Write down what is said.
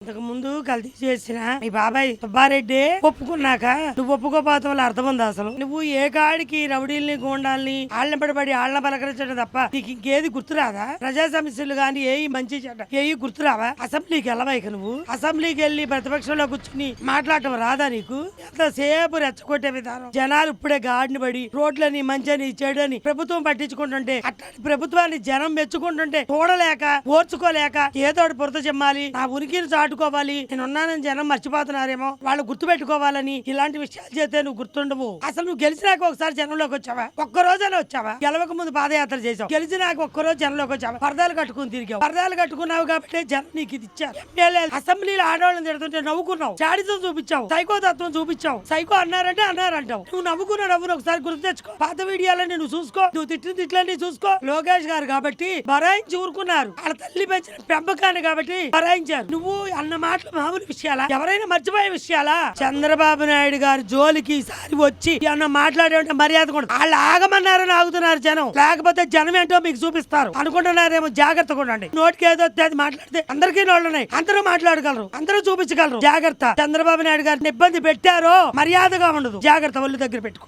ఇంతకు ముందు కల్తీ చేసిన మీ బాబాయ్ సుబ్బారెడ్డి ఒప్పుకున్నాక నువ్వు ఒప్పుకోపోతాం వల్ల అర్థం ఉంది. అసలు నువ్వు ఏ కాడికి రౌడీల్ని గోండాల్ని ఆళ్ళని పడిపడి ఆళ్ళని పలకరించడం తప్ప నీకు ఇంకేది గుర్తురాదా? ప్రజా సమస్యలు గాని ఏ మంచి చెడ్డ ఏ గుర్తురావా? అసెంబ్లీకి వెళ్ళవాయిక నువ్వు అసెంబ్లీకి వెళ్ళి ప్రతిపక్షంలో కూర్చుని మాట్లాడటం రాదా నీకు? ఎంతసేపు రెచ్చగొట్టే విధానం. జనాలు ఇప్పుడే గాడిని పడి రోడ్లని మంచని చెడని ప్రభుత్వం పట్టించుకుంటుంటే అట్లాంటి ప్రభుత్వాన్ని జనం మెచ్చుకుంటుంటే చూడలేక ఓర్చుకోలేక ఏదోటి బురద చెమ్మాలి, నా ఉనికిని చాటుకోవాలి, నేనున్నానని జనం మర్చిపోతున్నారేమో, వాళ్ళు గుర్తు పెట్టుకోవాలని ఇలాంటి విషయాలు చేస్తే నువ్వు గుర్తుండవు. అసలు నువ్వు గెలిచినాక ఒకసారి జనంలోకి వచ్చావా? ఒక్క రోజైనా వచ్చావా? గెలవక ముందు పాదయాత్ర చేసావు, గెలిచినాక ఒక్కరోజు జనంలోకి వచ్చావా? పరదాలు కట్టుకుని తిరిగావు. పరదాలు కట్టుకున్నావు కాబట్టి జనం నీకు ఇది ఇచ్చారు. అసెంబ్లీలో ఆడవాళ్ళని తిడుతుంటే నవ్వుకున్నావు, చాడితం చూపించావు, సైకో తత్వం చూపించావు. సైకో అన్నారంటే అన్నారంటావు. నువ్వు నవ్వుకున్న నవ్వును ఒకసారి గుర్తు తెచ్చుకో. పాత వీడియోలని నువ్వు చూసుకో, నువ్వు తిట్టిన తిట్లని చూసుకో. లోకేష్ గారు కాబట్టి బరాయించి ఊరుకున్నారు, వాళ్ళ తల్లి పెంచిన పెంపకాన్ని కాబట్టి బరాయించారు. నువ్వు అన్న మాటలు మామూలు విషయాలా? ఎవరైనా మర్చిపోయే విషయాలా? చంద్రబాబు నాయుడు గారి జోలికి ఈసారి వచ్చి అన్న మాట్లాడే మర్యాద కూడా వాళ్ళు ఆగమన్నారని ఆగుతున్నారు జనం, లేకపోతే జనం ఏంటో మీకు చూపిస్తారు అనుకుంటున్నారేమో. జాగ్రత్తగా ఉండండి. నోటికి ఏదో మాట్లాడితే అందరికీ నోళ్ళున్నాయి, అందరూ మాట్లాడగలరు, అందరూ చూపించగలరు. జాగ్రత్త. చంద్రబాబు నాయుడు గారిని ఇబ్బంది పెట్టారో మర్యాదగా ఉండదు. జాగ్రత్త. ఒళ్ళు దగ్గర పెట్టుకో.